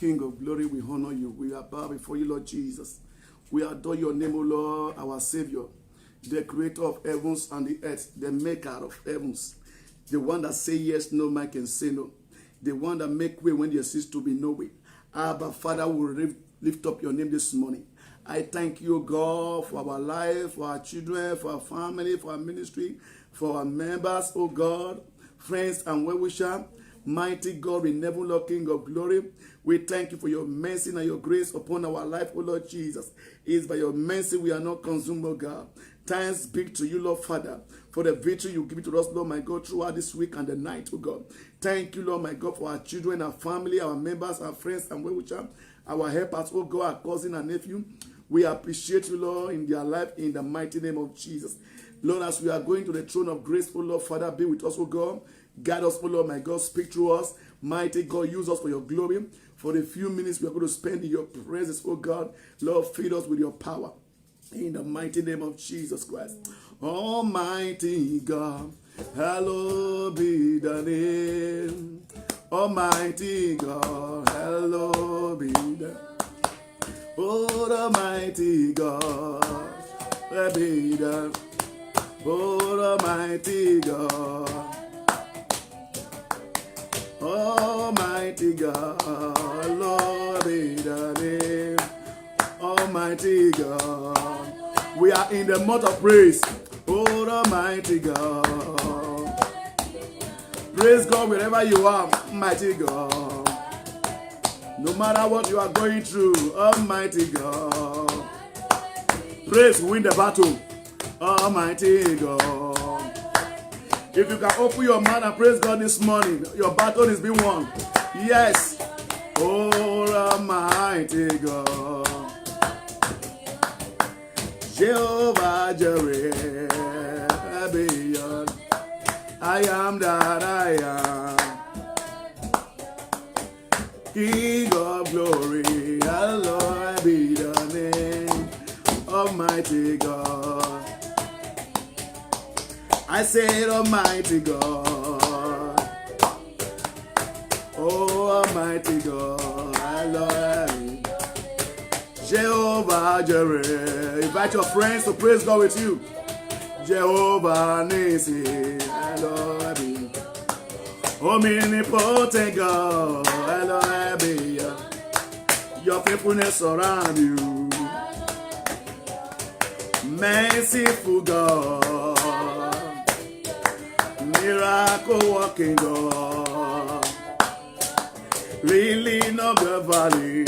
King of glory, we honor you. We are bow before you, Lord Jesus. We adore your name, O Lord, our Savior, the creator of heavens and the earth, the maker of heavens, the one that say yes, no man can say no, the one that make way when there seems to be no way. Abba, Father, we will lift up your name this morning. I thank you, God, for our life, for our children, for our family, for our ministry, for our members, oh God, friends and well-wishers. Mighty God, benevolent King of glory, we thank you for your mercy and your grace upon our life, O Lord Jesus. It is by your mercy we are not consumed, O God. Thanks be to you, Lord Father, for the victory you give to us, Lord my God, throughout this week and the night, O God. Thank you, Lord my God, for our children, our family, our members, our friends and well-wishers, our helpers, O God, our cousin and nephew. We appreciate you, Lord, in their life, in the mighty name of Jesus. Lord, as we are going to the throne of grace, O Lord Father, be with us, O God. Guide us, O Lord my God. Speak through us. Mighty God, use us for your glory. For the few minutes we are going to spend in your presence, O God. Lord, feed us with your power. In the mighty name of Jesus Christ. Almighty God, hallowed be the name. Almighty God, hallowed be the Oh, Almighty God, be the Oh, Almighty God. Almighty God, Lord be the name. Almighty God, we are in the month of praise. Oh, Almighty God, praise God wherever you are, mighty God. No matter what you are going through, Almighty God, praise win the battle. Almighty God. If you can open your mouth and praise God this morning, your battle is being won. Yes. Oh, Almighty God. Jehovah Jireh, I am that I am. King of glory, hallowed be the name. Almighty God. I said, Almighty God, oh Almighty God, I love you. Jehovah Jireh, invite your friends to praise God with you. Jehovah Nissi, I love you. Omnipotent God, I love you. Your faithfulness surround you. Merciful God. Miracle working God, really not the valley.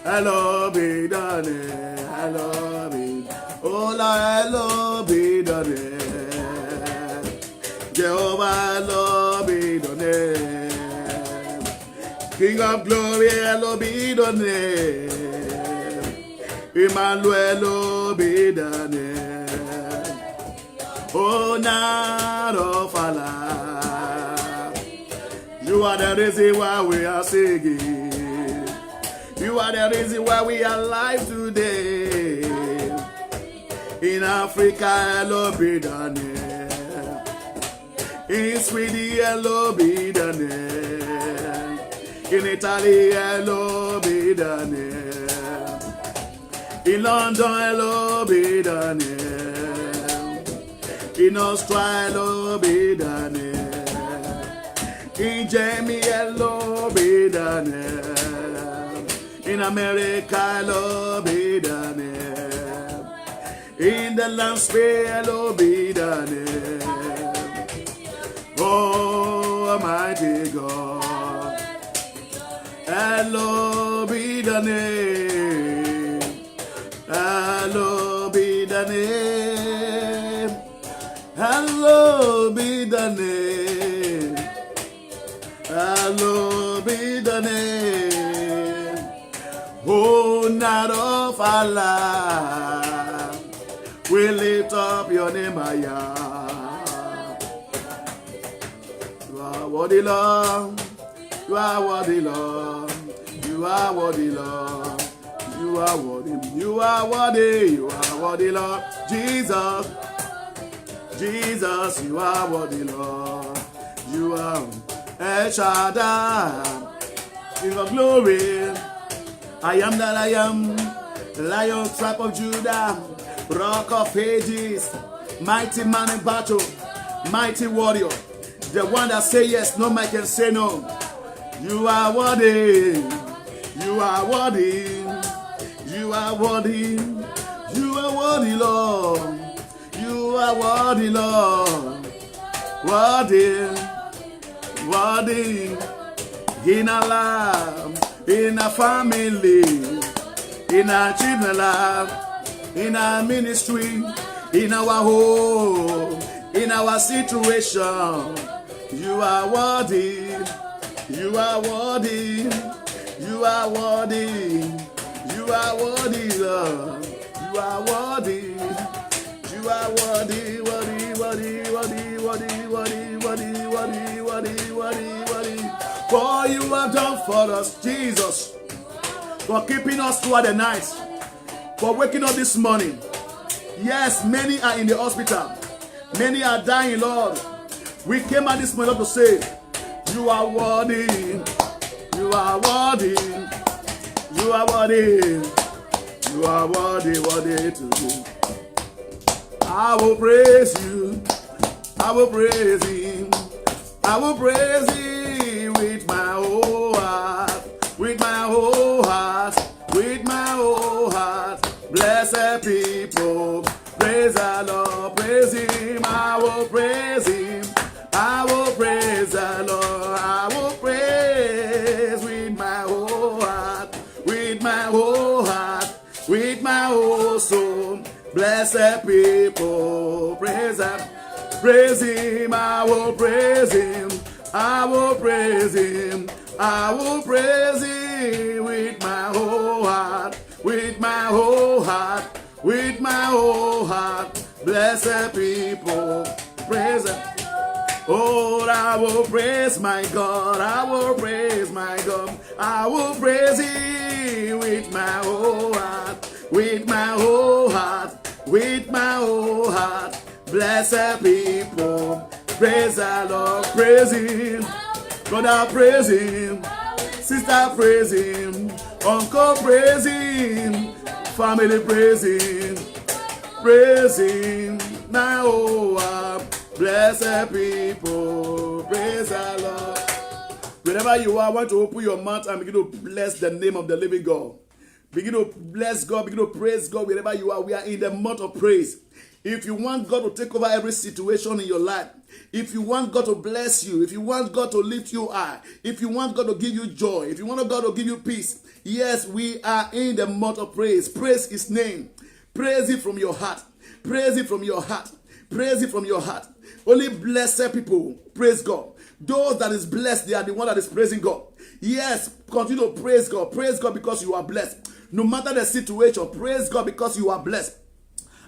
Hello, be done. Hello, be. Oh, hello, be done. Jehovah, hello, be done. King of glory, hello, be done. Emmanuel, hello, be done. Oh, not of Allah. You are the reason why we are singing. You are the reason why we are alive today. In Africa, hello be the name. In Sweden, hello be the name. In Italy, hello be the name. In London, hello be the name. In Australia, be the name. In Jamie, be the name. In America, be the name. In the landscape, be the name. Oh, Almighty God, hello be the name. Hello be the name. Hello be the name. Hello be the name. Oh, not of Allah. We lift up your name, higher. You are worthy, Lord. You are worthy, Lord. You are worthy, Lord. You are worthy. You are worthy. You are worthy, Lord. Jesus. Jesus, you are worthy, Lord. You are El Shaddai, King of glory, I am that I am, Lion, tribe of Judah, Rock of Ages, mighty man in battle, mighty warrior, the one that say yes, no man can say no. You are worthy, you are worthy, you are worthy, you are worthy, Lord. You are worthy, Lord. Worthy, worthy. In our life, in our family, in our children's life, in our ministry, in our home, in our situation. You are worthy. You are worthy. You are worthy. You are worthy, Lord. You are worthy. You are worthy, worthy, worthy, worthy, worthy, worthy, worthy, worthy, worthy, worthy, worthy. For you have done for us, Jesus, for keeping us throughout the night, for waking up this morning. Yes, many are in the hospital. Many are dying, Lord. We came out this morning to say, you are worthy. You are worthy. You are worthy. You are worthy, worthy to be. I will praise you. I will praise him. I will praise him with my whole heart. With my whole heart. With my whole heart. Blessed people, praise the Lord. Praise him. I will praise him. I will praise the Lord. I will praise with my whole heart. With my whole heart. With my whole soul. Blessed people, praise him, praise him, I will praise him, I will praise him, I will praise him with my whole heart, with my whole heart, with my whole heart. Blessed people, praise him. Oh, I will praise my God, I will praise my God, I will praise him with my whole heart, with my whole heart. With my whole heart, blessed people, praise the Lord, praise him, brother praise him, sister praise him, uncle praise him, family praise him, now blessed people, praise the Lord. Wherever you are, I want to open your mouth and begin to bless the name of the living God. Begin to bless God, begin to praise God wherever you are. We are in the month of praise. If you want God to take over every situation in your life, if you want God to bless you, if you want God to lift you high, if you want God to give you joy, if you want God to give you peace, yes, we are in the month of praise. Praise his name. Praise it from your heart. Praise it from your heart. Praise it from your heart. Only blessed people praise God. Those that is blessed, they are the one that is praising God. Yes, continue to praise God. Praise God because you are blessed. No matter the situation, praise God because you are blessed.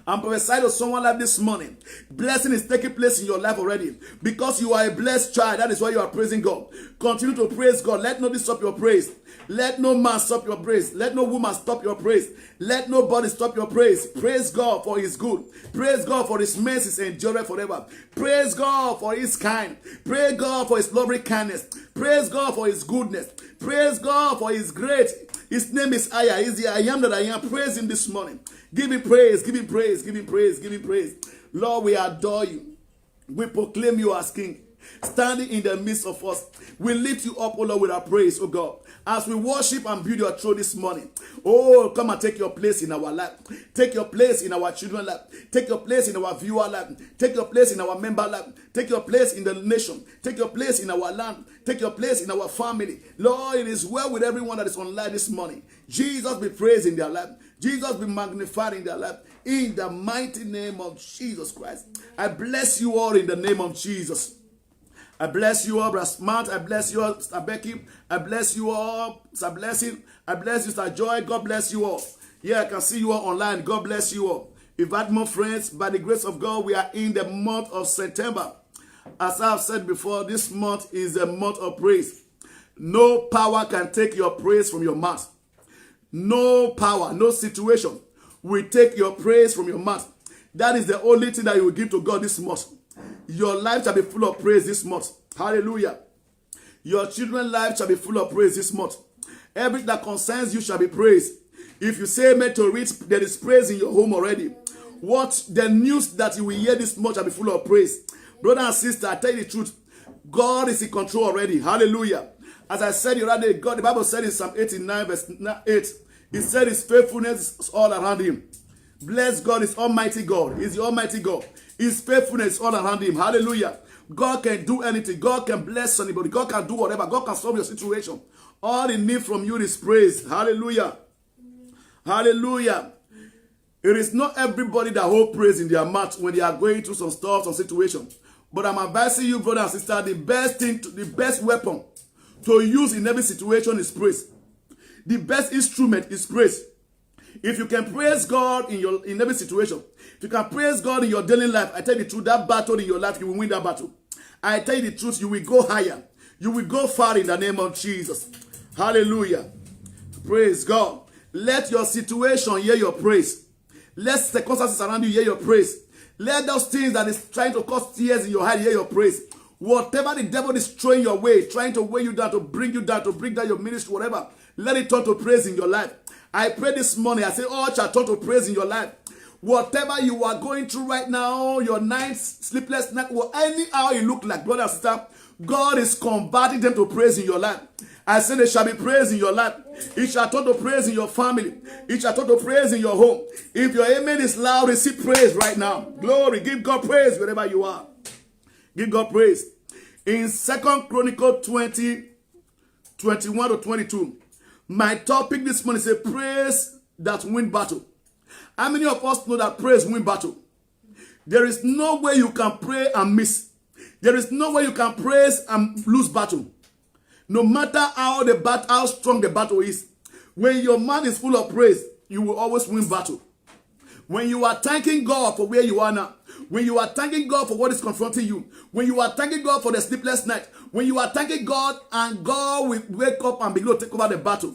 I'm prophesying to someone like this morning. Blessing is taking place in your life already. Because you are a blessed child, that is why you are praising God. Continue to praise God. Let nobody stop your praise. Let no man stop your praise. Let no woman stop your praise. Let nobody stop your praise. Praise God for his good. Praise God for his mercies endure forever. Praise God for his kind. Praise God for his loving kindness. Praise God for his goodness. Praise God for his great. His name is Aya. He's the I am that I am. Praise him this morning. Give him praise. Give him praise. Give him praise. Give him praise. Lord, we adore you. We proclaim you as King. Standing in the midst of us. We lift you up, O Lord, with our praise, O God. As we worship and build your throne this morning. Oh, come and take your place in our life. Take your place in our children's life. Take your place in our viewer life. Take your place in our member life. Take your place in the nation. Take your place in our land. Take your place in our family. Lord, it is well with everyone that is online this morning. Jesus be praised in their life. Jesus be magnified in their life. In the mighty name of Jesus Christ. I bless you all in the name of Jesus. I bless you all, Brother Smart. I bless you all, Mr. Becky. I bless you all, Mr. Blessing. I bless you, Mr. Joy. God bless you all. Yeah, I can see you all online. God bless you all. If I had more friends, by the grace of God, we are in the month of September. As I have said before, this month is a month of praise. No power can take your praise from your mouth. No power, no situation will take your praise from your mouth. That is the only thing that you will give to God this month. Your life shall be full of praise this month. Hallelujah. Your children's life shall be full of praise this month. Everything that concerns you shall be praised. If you say amen to it, there is praise in your home already. What the news that you will hear this month shall be full of praise. Brother and sister, I tell you the truth. God is in control already. Hallelujah. As I said the other day, God, the Bible said in Psalm 89 verse 8, it said his faithfulness is all around him. Bless God, is Almighty God. He's the Almighty God. His faithfulness is all around him. Hallelujah. God can do anything. God can bless anybody. God can do whatever. God can solve your situation. All he needs from you is praise. Hallelujah. Hallelujah. It is not everybody that hold praise in their mouth when they are going through some stuff, some situation. But I'm advising you, brother and sister, the best weapon to use in every situation is praise. The best instrument is praise. If you can praise God in every situation, if you can praise God in your daily life, I tell you the truth, that battle in your life, you will win that battle. I tell you the truth, you will go higher. You will go far in the name of Jesus. Hallelujah. Praise God. Let your situation hear your praise. Let circumstances around you hear your praise. Let those things that is trying to cause tears in your heart hear your praise. Whatever the devil is throwing your way, trying to weigh you down, to bring you down, to bring down your ministry, whatever, let it turn to praise in your life. I pray this morning, I say, all shall turn to praise in your life. Whatever you are going through right now, your nights, sleepless night, anyhow it look like, brother and sister, God is converting them to praise in your life. I say there shall be praise in your life. It shall turn to praise in your family. It shall turn to praise in your home. If your amen is loud, receive praise right now. Glory. Give God praise wherever you are. Give God praise. In 2 Chronicles 20, 21 to 22, my topic this morning is a praise that win battle. How many of us know that praise win battle? There is no way you can pray and miss. There is no way you can praise and lose battle. No matter how strong the battle is, when your mind is full of praise, you will always win battle. When you are thanking God for where you are now, when you are thanking God for what is confronting you, when you are thanking God for the sleepless night, when you are thanking God and God will wake up and begin to take over the battle.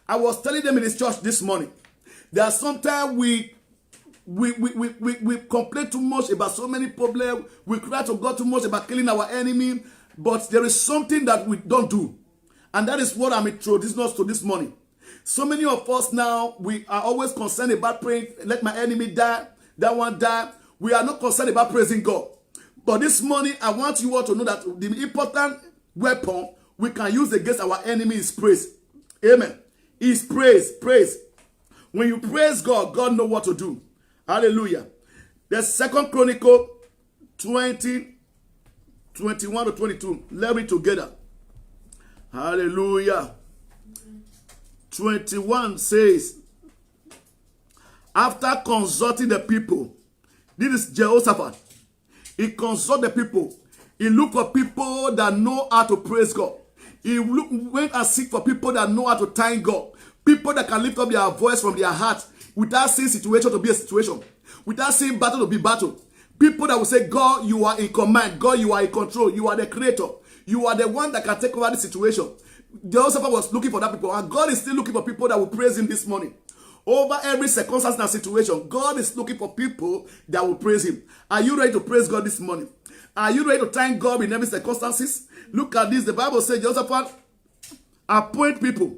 I was telling them in this church this morning that sometimes we complain too much about so many problems. We cry to God too much about killing our enemy. But there is something that we don't do. And that is what I'm introducing us to this morning. So many of us now, we are always concerned about praying, let my enemy die, that one die. We are not concerned about praising God. But this morning, I want you all to know that the important weapon we can use against our enemy is praise. Amen. Is praise. Praise. When you praise God, God knows what to do. Hallelujah. The 2 Chronicles 20, 21 to 22. Let me together. Hallelujah. 21 says, after consulting the people, this is Jehoshaphat. He consulted the people. He looked for people that know how to praise God. He went and seek for people that know how to thank God. People that can lift up their voice from their heart without seeing situation to be a situation. Without seeing battle to be battle. People that will say, God, you are in command. God, you are in control. You are the creator. You are the one that can take over the situation. Jehoshaphat was looking for that people. And God is still looking for people that will praise him this morning. Over every circumstance and situation, God is looking for people that will praise him. Are you ready to praise God this morning? Are you ready to thank God in every circumstances? Look at this. The Bible says Jehoshaphat appoint people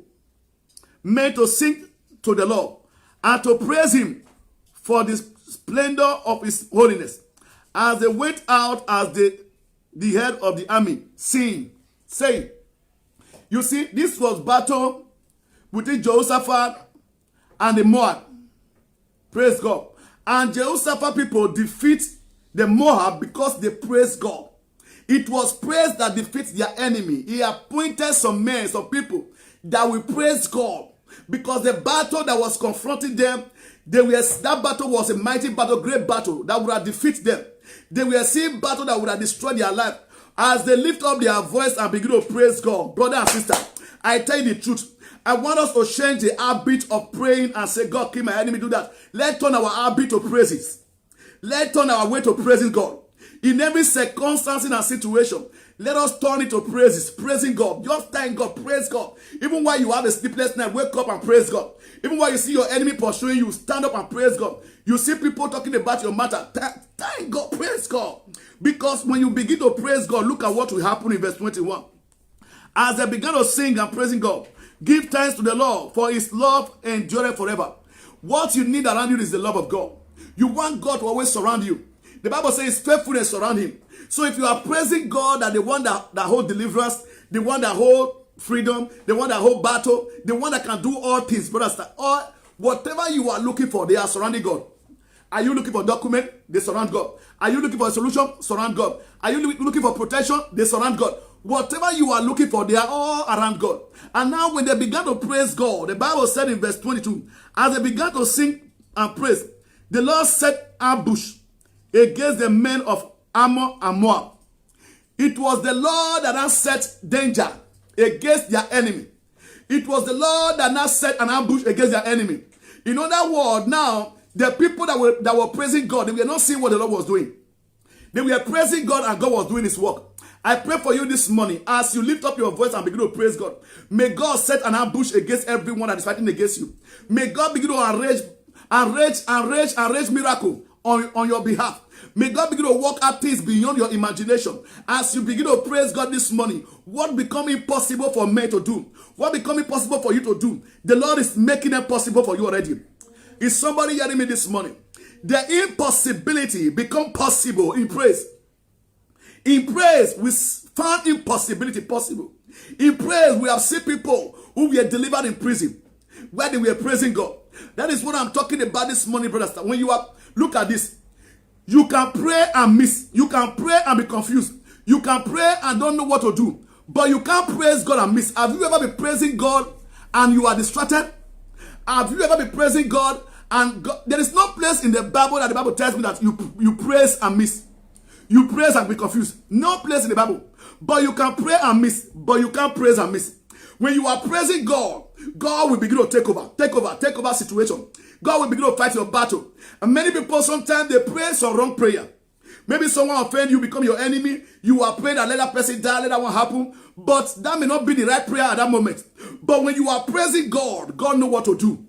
meant to sing to the Lord and to praise him for the splendor of his holiness. As they went out as the head of the army, saying, you see, this was battle between Jehoshaphat and the Moab. Praise God. And Jehoshaphat people defeat the Moab because they praise God. It was praise that defeats their enemy. He appointed some men, some people that will praise God. Because the battle that was confronting them, that battle was a mighty battle, great battle that would have defeated them. They were seeing battle that would have destroyed their life. As they lift up their voice and begin to praise God, brother and sister, I tell you the truth. I want us to change the habit of praying and say, God, kill my enemy, do that. Let's turn our habit to praises. Let's turn our way to praising God. In every circumstance and situation, let us turn it to praises, praising God. Just thank God, praise God. Even while you have a sleepless night, wake up and praise God. Even while you see your enemy pursuing you, stand up and praise God. You see people talking about your matter, thank God, praise God. Because when you begin to praise God, look at what will happen in verse 21. As they began to sing and praising God, give thanks to the Lord, for his love endureth forever. What you need around you is the love of God. You want God to always surround you. The Bible says faithfulness surround him. So if you are praising God, that the one that holds deliverance, the one that holds freedom, the one that holds battle, the one that can do all things, brothers, all whatever you are looking for, they are surrounding God. Are you looking for document? They surround God. Are you looking for a solution? Surround God. Are you looking for protection? They surround God. Whatever you are looking for, they are all around God. And now when they began to praise God, the Bible said in verse 22, as they began to sing and praise, the Lord set ambush against the men of Ammon and Moab. It was the Lord that has set danger against their enemy. It was the Lord that has set an ambush against their enemy. In other words, now, the people that were praising God, they were not seeing what the Lord was doing. They were praising God and God was doing his work. I pray for you this morning as you lift up your voice and begin to praise God. May God set an ambush against everyone that is fighting against you. May God begin to arrange miracle on your behalf. May God begin to work out things beyond your imagination. As you begin to praise God this morning, what become impossible for men to do, what become impossible for you to do, the Lord is making it possible for you already. Is somebody hearing me this morning? The impossibility become possible in praise. In praise, we found impossibility possible. In praise, we have seen people who were delivered in prison where they were praising God. That is what I'm talking about this morning, brothers. When you are, look at this. You can pray and miss. You can pray and be confused. You can pray and don't know what to do. But you can't praise God and miss. Have you ever been praising God and you are distracted? Have you ever been praising God and God, there is no place in the Bible that the Bible tells me that you praise and miss. You praise and be confused. No place in the Bible. But you can pray and miss. But you can't praise and miss. When you are praising God, God will begin to take over situation. God will begin to fight your battle. And many people sometimes they pray some wrong prayer. Maybe someone offend you, become your enemy. You are praying that let that person die, let that one happen. But that may not be the right prayer at that moment. But when you are praising God, God knows what to do.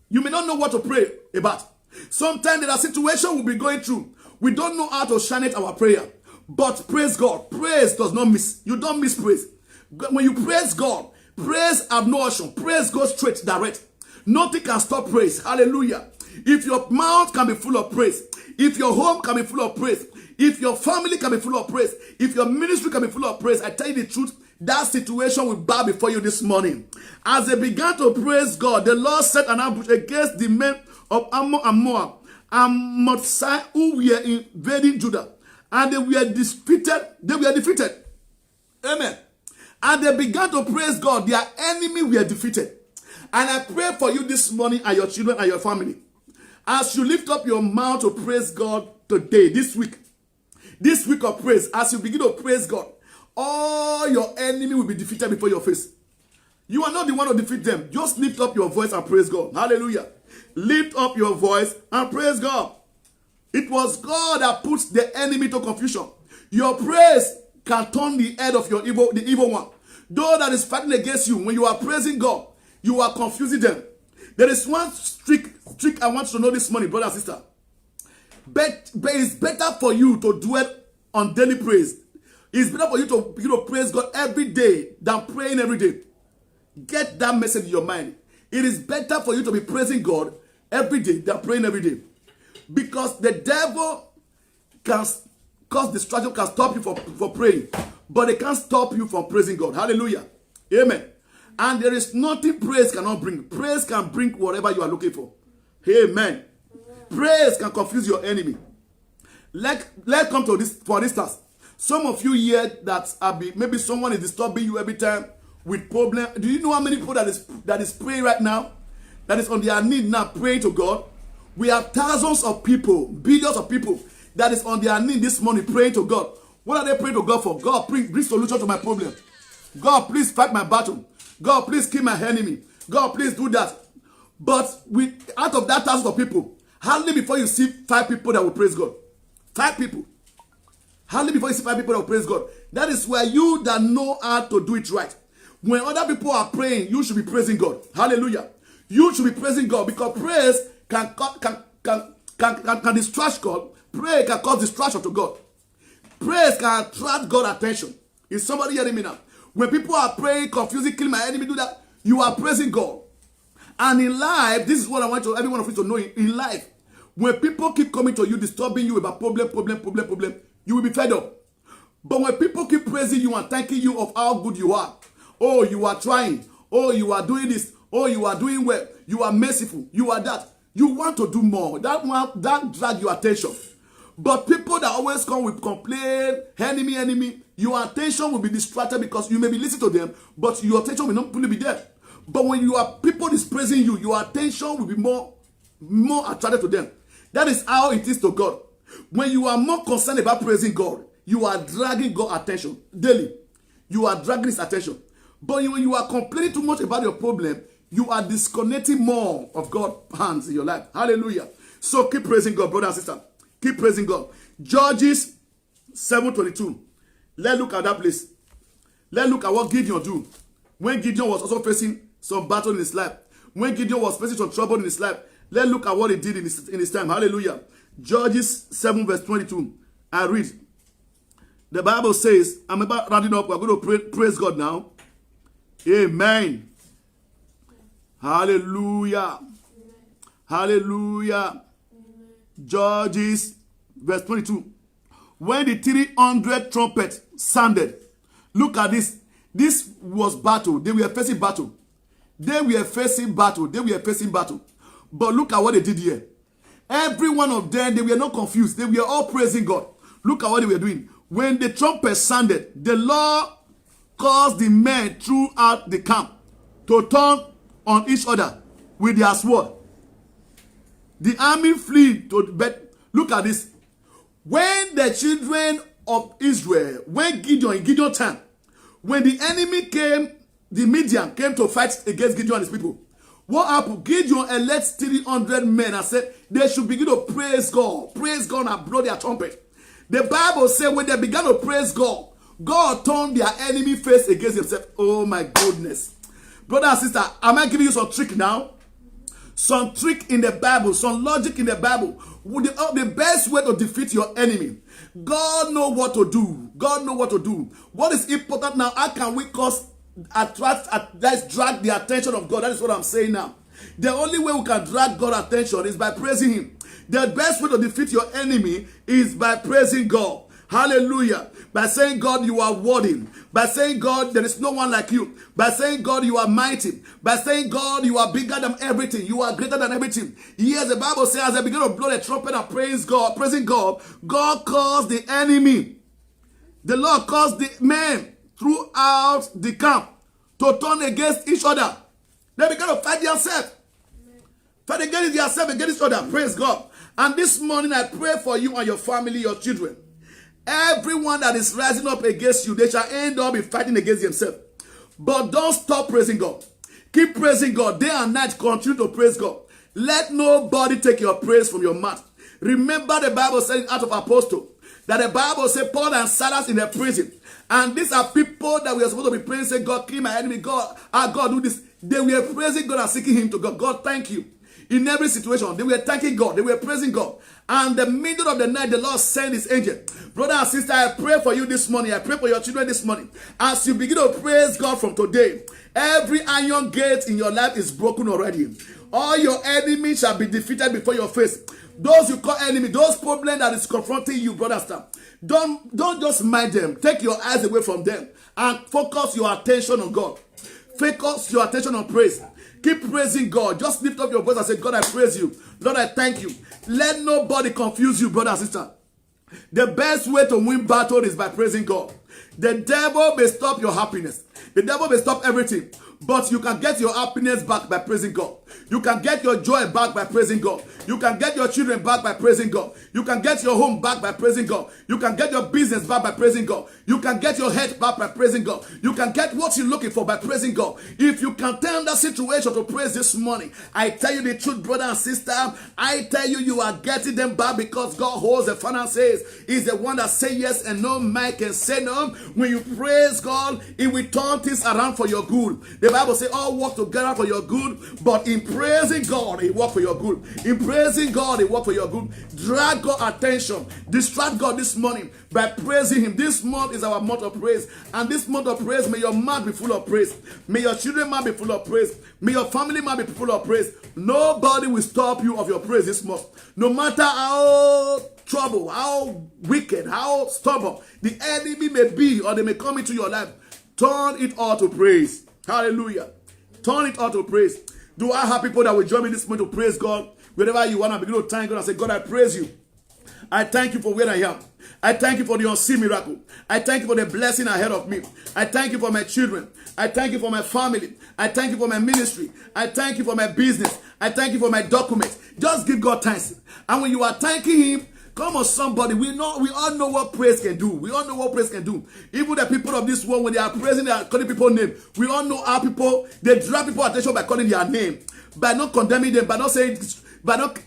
You may not know what to pray about. Sometimes there are situations we'll be going through. We don't know how to channel our prayer. But praise God. Praise does not miss. You don't miss praise. When you praise God, praise have no option. Praise goes straight, direct. Nothing can stop praise. Hallelujah. If your mouth can be full of praise, if your home can be full of praise, if your family can be full of praise, if your ministry can be full of praise, I tell you the truth, that situation will bow before you this morning. As they began to praise God, the Lord set an ambush against the men of Ammon and Moab and Motsai who were invading Judah. And they were defeated. Amen. And they began to praise God. Their enemy were defeated. And I pray for you this morning and your children and your family. As you lift up your mouth to praise God today, this week of praise, as you begin to praise God, all your enemy will be defeated before your face. You are not the one to defeat them. Just lift up your voice and praise God. Hallelujah. Lift up your voice and praise God. It was God that puts the enemy to confusion. Your praise can turn the head of the evil one. Though that is fighting against you, when you are praising God, you are confusing them. There is one trick I want you to know this morning, brother and sister. But it's better for you to dwell on daily praise. It's better for you to praise God every day than praying every day. Get that message in your mind. It is better for you to be praising God every day than praying every day. Because the devil can cause distraction, can stop you from praying. But it can't stop you from praising God. Hallelujah. Amen. And there is nothing praise cannot bring. Praise can bring whatever you are looking for. Amen. Praise can confuse your enemy. Let's come to this, for instance. Some of you here that maybe someone is disturbing you every time with problem. Do you know how many people that is praying right now? That is on their knee now praying to God? We have thousands of people, billions of people that is on their knee this morning praying to God. What are they praying to God for? God, bring solution to my problem. God, please fight my battle. God, please kill my enemy. God, please do that. But out of that thousands of people, hardly before you see 5 people that will praise God. 5 people. Hardly before you see 5 people that will praise God. That is where you that know how to do it right. When other people are praying, you should be praising God. Hallelujah. You should be praising God because praise can distract God. Prayer can cause distraction to God. Praise can attract God's attention. Is somebody hearing me now? When people are praying, confusing, kill my enemy, do that, you are praising God. And in life, this is what I want every one of you to know. In life, when people keep coming to you, disturbing you about problem, you will be fed up. But when people keep praising you and thanking you of how good you are, oh, you are trying, oh, you are doing this, oh, you are doing well, you are merciful, you are that, you want to do more. That drag your attention. But people that always come with complaint, enemy, your attention will be distracted because you may be listening to them, but your attention will not fully be there. But when you are people is praising you, your attention will be more attracted to them. That is how it is to God. When you are more concerned about praising God, you are dragging God's attention daily. You are dragging his attention. But when you are complaining too much about your problem, you are disconnecting more of God's hands in your life. Hallelujah. So keep praising God, brother and sister. Keep praising God. Judges 7:22. Let's look at that place. Let's look at what Gideon do. When Gideon was also facing some battle in his life. When Gideon was facing some trouble in his life. Let's look at what he did in his time. Hallelujah. Judges 7:22. I read. The Bible says, I'm about rounding up. We're going to praise God now. Amen. Hallelujah. Hallelujah. Judges verse 22. When the 300 trumpets sounded, look at this. This was battle. They were facing battle. They were facing battle. But look at what they did here. Every one of them, they were not confused. They were all praising God. Look at what they were doing. When the trumpet sounded, the Lord caused the men throughout the camp to turn on each other with their sword. The army fled to bed. Look at this. When the children of Israel, when Gideon time, when the enemy came, the Midian came to fight against Gideon and his people. What happened? Gideon elects 300 men and said they should begin to praise God. Praise God and blow their trumpet. The Bible said when they began to praise God, God turned their enemy face against himself. Oh my goodness. Brother and sister, am I giving you some trick now? Some trick in the Bible, some logic in the Bible. The best way to defeat your enemy. God knows what to do. God knows what to do. What is important now? How can we let's drag the attention of God? That is what I'm saying now. The only way we can drag God's attention is by praising him. The best way to defeat your enemy is by praising God. Hallelujah. By saying, God, you are worthy. By saying, God, there is no one like you. By saying, God, you are mighty. By saying, God, you are bigger than everything. You are greater than everything. Yes, the Bible says, as I begin to blow the trumpet and praising God, God caused the enemy. The Lord caused the men throughout the camp to turn against each other. They began to fight themselves. Fight against yourself, against each other. Praise God. And this morning I pray for you and your family, your children. Everyone that is rising up against you, they shall end up in fighting against themselves. But don't stop praising God. Keep praising God. Day and night, continue to praise God. Let nobody take your praise from your mouth. Remember the Bible said in Acts of Apostles that the Bible said Paul and Silas in the prison. And these are people that we are supposed to be praying, say, God, kill my enemy. God, God, do this. They were praising God and seeking him to God. God, thank you. In every situation, they were thanking God. They were praising God. And the middle of the night, the Lord sent his angel. Brother and sister, I pray for you this morning. I pray for your children this morning. As you begin to praise God from today, every iron gate in your life is broken already. All your enemies shall be defeated before your face. Those you call enemy, those problems that is confronting you, brother and sister, don't just mind them. Take your eyes away from them and focus your attention on God. Focus your attention on praise. Keep praising God. Just lift up your voice and say, God, I praise you. Lord, I thank you. Let nobody confuse you, brother and sister. The best way to win battle is by praising God. The devil may stop your happiness. The devil may stop everything. But you can get your happiness back by praising God. You can get your joy back by praising God. You can get your children back by praising God. You can get your home back by praising God. You can get your business back by praising God. You can get your health back by praising God. You can get what you're looking for by praising God. If you can turn that situation to praise this morning, I tell you the truth, brother and sister, I tell you, you are getting them back because God holds the finances. He's the one that says yes and no man can say no. When you praise God, He will turn things around for your good. The Bible says all work together for your good, but in praising God, it work for your good. In praising God, it work for your good. Drag God attention. Distract God this morning by praising him. This month is our month of praise. And this month of praise, may your mouth be full of praise. May your children mouth be full of praise. May your family mouth be full of praise. Nobody will stop you of your praise this month. No matter how trouble, how wicked, how stubborn the enemy may be, or they may come into your life, turn it all to praise. Hallelujah. Turn it all to praise. Do I have people that will join me this morning to praise God? Wherever you want to begin to thank God and say, God, I praise you. I thank you for where I am. I thank you for the unseen miracle. I thank you for the blessing ahead of me. I thank you for my children. I thank you for my family. I thank you for my ministry. I thank you for my business. I thank you for my documents. Just give God thanks. And when you are thanking him, come on, somebody. We all know what praise can do. We all know what praise can do. Even the people of this world, when they are praising, they are calling people name. We all know how people, they drag people attention by calling their name, by not condemning them, by not saying,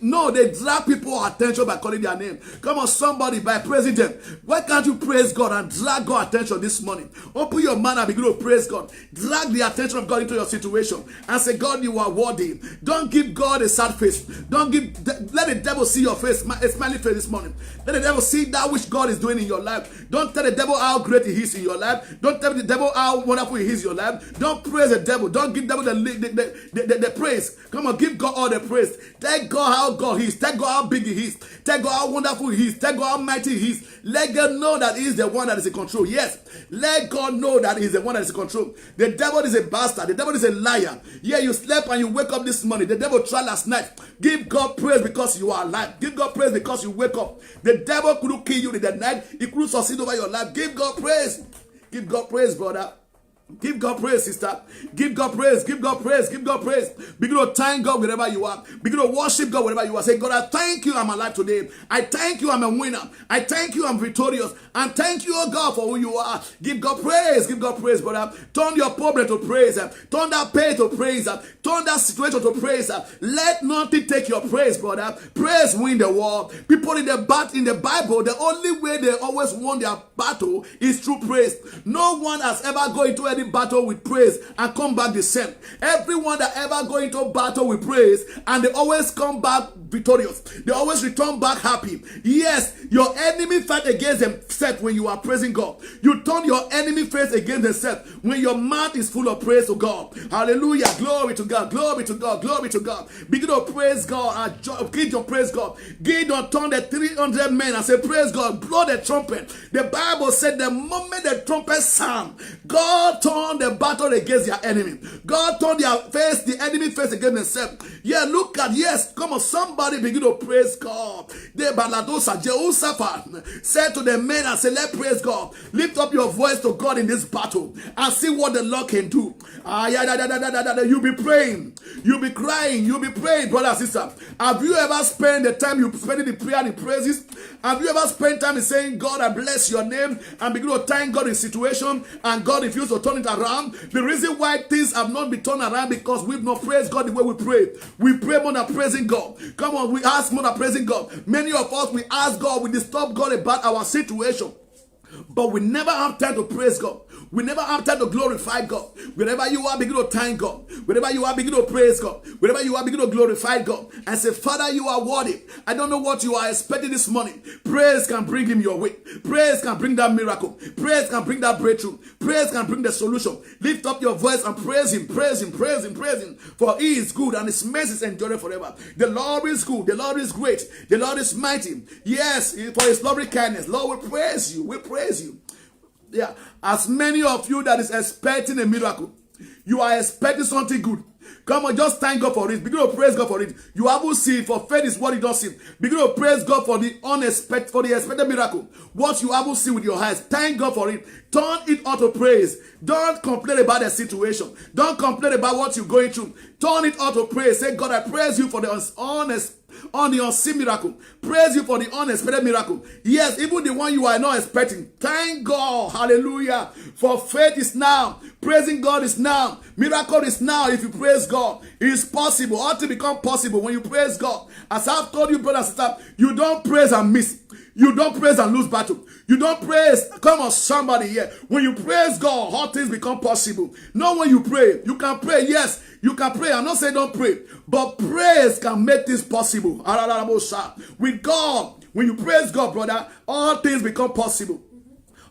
no, they drag people attention by calling their name. Come on, somebody, by praising them. Why can't you praise God and drag God attention this morning? Open your mouth and begin to praise God. Drag the attention of God into your situation and say, God, you are worthy. Don't give God a sad face. Let the devil see your face, a smiling face this morning. Let the devil see that which God is doing in your life. Don't tell the devil how great he is in your life. Don't tell the devil how wonderful he is in your life. Don't praise the devil. Don't give the devil the praise. Come on, give God all the praise. Tell God how God he is. Tell God how big he is. Tell God how wonderful he is. Tell God how mighty he is. Let God know that he is the one that is in control. Yes, let God know that he is the one that is in control. The devil is a bastard. The devil is a liar. Yeah, you slept and you wake up this morning. The devil tried last night. Give God praise because you are alive. Give God praise because you wake up. The devil couldn't kill you in the night. He couldn't succeed over your life. Give God praise. Give God praise, brother. Give God praise, sister. Give God praise. Give God praise. Give God praise. Begin to thank God wherever you are. Begin to worship God wherever you are. Say, God, I thank you I'm alive today. I thank you I'm a winner. I thank you I'm victorious. And thank you, oh God, for who you are. Give God praise. Give God praise, brother. Turn your problem to praise. Turn that pain to praise. Turn that situation to praise. Let nothing take your praise, brother. Praise win the war. People in the Bible, the only way they always won their battle is through praise. No one has ever gone into any battle with praise and come back the same. Everyone that ever go into battle with praise and they always come back victorious. They always return back happy. Yes, your enemy fight against themselves when you are praising God. You turn your enemy face against themselves when your mouth is full of praise to God. Hallelujah. Glory to God. Glory to God. Glory to God. Begin to praise God and Gideon praise God. Gideon turned the 300 men and said, praise God. Blow the trumpet. The Bible said the moment the trumpet sound, God turned the battle against their enemy. God turned the enemy face against themselves. Yeah, look at, yes, come on, somebody begin to praise God. The Baladosa, Jehoshaphat said to the men and said, let's praise God. Lift up your voice to God in this battle and see what the Lord can do. You'll be praying, you'll be crying, you'll be praying, brother and sister. Have you ever spent the time you spend in the prayer and the praises? Have you ever spent time in saying, God, I bless your name, and begin to thank God in situation, and God refused to turn it around? The reason why things have not been turned around because we've not praised God the way we pray. We pray more than praising God. Come on, we ask more than praising God. Many of us, we ask God, we disturb God about our situation, but we never have time to praise God. We never have time to glorify God. Wherever you are, begin to thank God. Wherever you are, begin to praise God. Wherever you are, begin to glorify God. And say, Father, you are worthy. I don't know what you are expecting this morning. Praise can bring him your way. Praise can bring that miracle. Praise can bring that breakthrough. Praise can bring the solution. Lift up your voice and praise him. Praise him. Praise him. Praise him. For he is good and his mercy endure forever. The Lord is good. The Lord is great. The Lord is mighty. Yes, for his loving kindness. Lord, we praise you. We praise you. Yeah, as many of you that is expecting a miracle, you are expecting something good. Come on, just thank God for it. Begin to praise God for it. You haven't seen, for faith is what you don't see. Begin to praise God for the expected miracle. What you haven't seen with your eyes. Thank God for it. Turn it out to praise. Don't complain about the situation. Don't complain about what you're going through. Turn it out to praise. Say, God, I praise you for the unseen miracle. Praise you for the unexpected miracle. Yes, even the one you are not expecting. Thank God. Hallelujah. For faith is now. Praising God is now. Miracle is now. If you praise God, it is possible. All to become possible when you praise God. As I've told you, brother and sister, you don't praise and miss. You don't praise and lose battle. You don't praise. Come on, somebody here. When you praise God, all things become possible. Not when you pray. You can pray. Yes, you can pray. I'm not saying don't pray. But praise can make this possible. With God, when you praise God, brother, all things become possible.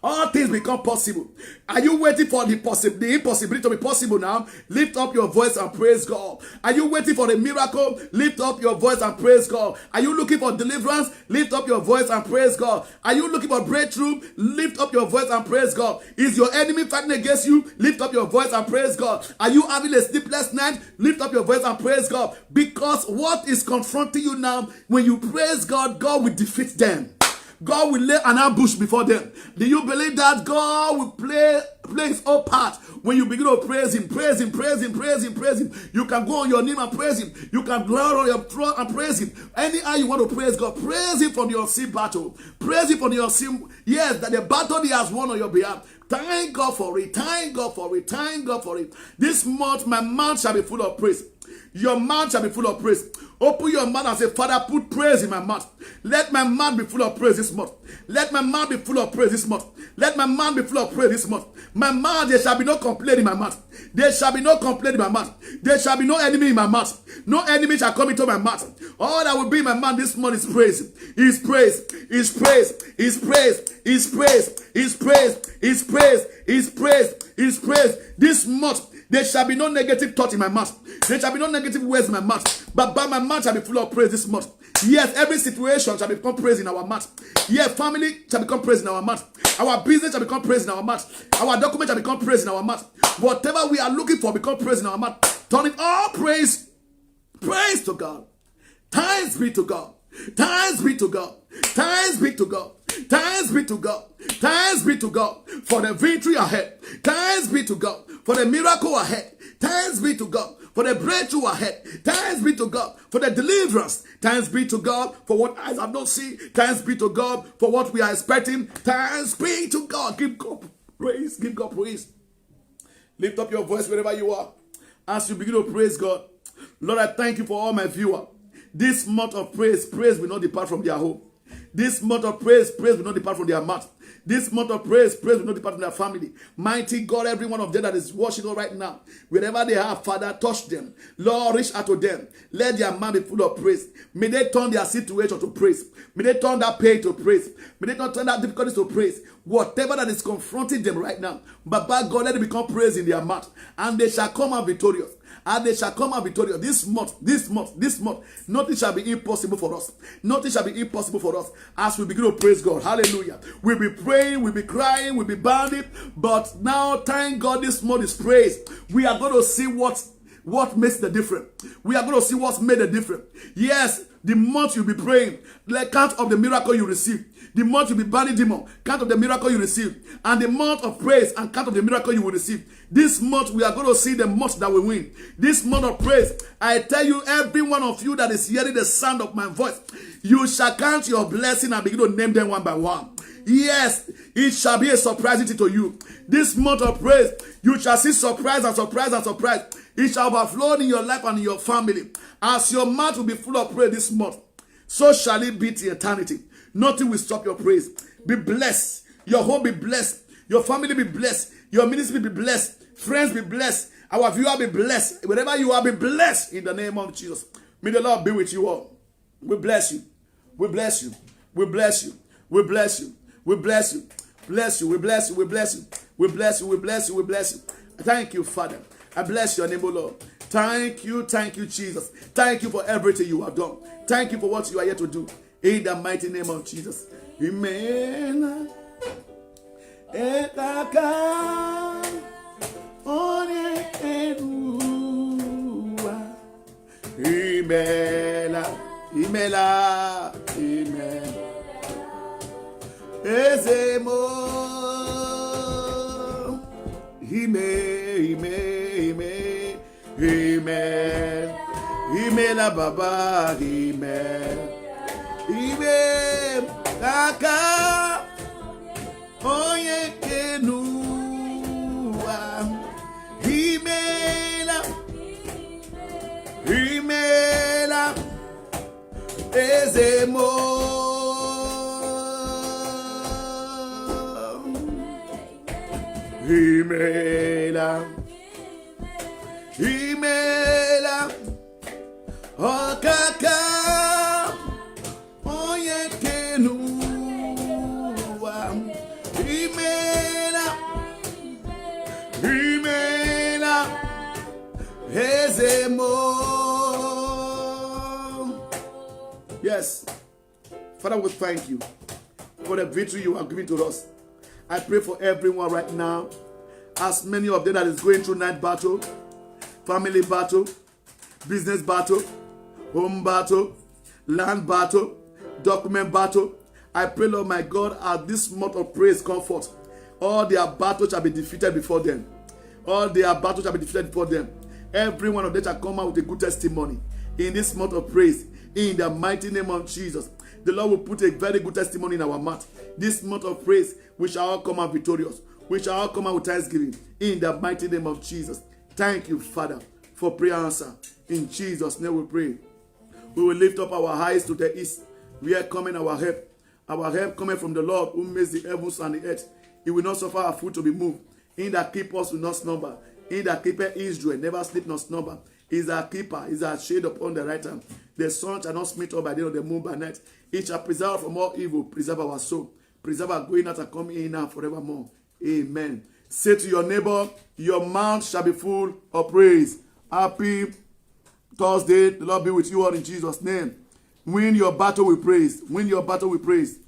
All things become possible. Are you waiting for the impossibility to be possible now? Lift up your voice and praise God. Are you waiting for a miracle? Lift up your voice and praise God. Are you looking for deliverance? Lift up your voice and praise God. Are you looking for breakthrough? Lift up your voice and praise God. Is your enemy fighting against you? Lift up your voice and praise God. Are you having a sleepless night? Lift up your voice and praise God. Because what is confronting you now, when you praise God, God will defeat them. God will lay an ambush before them. Do you believe that God will play his own part when you begin to praise him? Praise him, praise him, praise him, praise him. You can go on your knee and praise him. You can go on your throne and praise him. Anyhow you want to praise God, praise him for your sin battle. Praise him for your sin. Yes, that the battle he has won on your behalf. Thank God for it. Thank God for it. Thank God for it. This month, my mouth shall be full of praise. Your mouth shall be full of praise. Open your mouth and say, Father, put praise in my mouth. Let my mouth be full of praise this month. Let my mouth be full of praise this month. Let my mouth be full of praise this month. My mouth, there shall be no complaint in my mouth. There shall be no complaint in my mouth. There shall be no enemy in my mouth. No enemy shall come into my mouth. All that will be in my mouth this month is praise. Is praise. Is praise. Is praise. Is praise. Is praise. Is praise. Is praise. Is praise. This month, there shall be no negative thought in my mouth. There shall be no negative words in my mouth. But by my mouth shall be full of praise this month. Yes, every situation shall become praise in our mouth. Yes, family shall become praise in our mouth. Our business shall become praise in our mouth. Our document shall become praise in our mouth. Whatever we are looking for become praise in our mouth. Turn it all praise. Praise to God. Thanks be to God. Thanks be to God. Thanks be to God. Thanks be to God. Thanks be to God for the victory ahead. Thanks be to God for the miracle ahead. Thanks be to God for the breakthrough ahead. Thanks be to God for the deliverance. Thanks be to God for what eyes have not seen. Thanks be to God for what we are expecting. Thanks be to God. Give God praise. Give God praise. Lift up your voice wherever you are as you begin to praise God. Lord, I thank you for all my viewers. This month of praise, praise will not depart from their home. This month of praise, praise will not depart from their mouth. This month of praise, praise will not depart from their family. Mighty God, every one of them that is watching right now, wherever they are, Father, touch them. Lord, reach out to them. Let their mouth be full of praise. May they turn their situation to praise. May they turn that pain to praise. May they not turn that difficulties to praise. Whatever that is confronting them right now, but by God, let it become praise in their mouth. And they shall come out victorious. And they shall come out victorious this month. Nothing shall be impossible for us. Nothing shall be impossible for us as we begin to praise God. Hallelujah. We'll be praying, we'll be crying, we'll be bounding. But now, thank God, this month is praise. We are going to see what makes the difference. We are going to see what's made the difference. Yes, the month you'll be praying, the count of the miracle you receive. The month you'll be banning demon, count of the miracle you receive. And the month of praise and count of the miracle you will receive. This month we are going to see the month that will win. This month of praise, I tell you, every one of you that is hearing the sound of my voice, you shall count your blessing and begin to name them one by one. Yes, it shall be a surprise to you. This month of praise, you shall see surprise and surprise and surprise. It shall overflow in your life and in your family. As your mouth will be full of praise this month, so shall it be to eternity. Nothing will stop your praise. Be blessed. Your home be blessed. Your family be blessed. Your ministry be blessed. Friends be blessed. Our viewer be blessed. Wherever you are, be blessed in the name of Jesus. May the Lord be with you all. We bless you. We bless you. We bless you. We bless you. We bless you. Bless you. We bless you. We bless you. We bless you. We bless you. We bless you. Thank you, Father. I bless your name, O Lord. Thank you, Jesus. Thank you for everything you have done. Thank you for what you are here to do. In the mighty name of Jesus. Amen. Amen. Ezemo. Amen. Amen. Baba. Amen. Amen. Kaka. Oye kenua. Amen. Amen. Ezemo. Imela, Imela, Okaka, Oyekenua, Imela, Imela, Ezemo. Yes, Father, we thank you for the victory you are giving to us. I pray for everyone right now, as many of them that is going through night battle, family battle, business battle, home battle, land battle, document battle. I pray, Lord my God, as this month of praise come forth, all their battles shall be defeated before them. All their battles shall be defeated before them. Every one of them shall come out with a good testimony in this month of praise. In the mighty name of Jesus, the Lord will put a very good testimony in our mouth. This month of praise, we shall all come out victorious. We shall all come out with thanksgiving. In the mighty name of Jesus. Thank you, Father, for prayer answer. In Jesus' name we pray. We will lift up our eyes to the east. We are coming our help. Our help coming from the Lord who makes the heavens and the earth. He will not suffer our foot to be moved. In that keep us will not slumber. In that keeper Israel never sleep nor slumber. He is our keeper. He is our shade upon the right hand. The sun shall not smite us by day, or the moon by night. It shall preserve from all evil. Preserve our soul. Preserve our going out and coming in now forevermore. Amen. Say to your neighbor, your mouth shall be full of praise. Happy Thursday. The Lord be with you all in Jesus' name. Win your battle with praise. Win your battle with praise.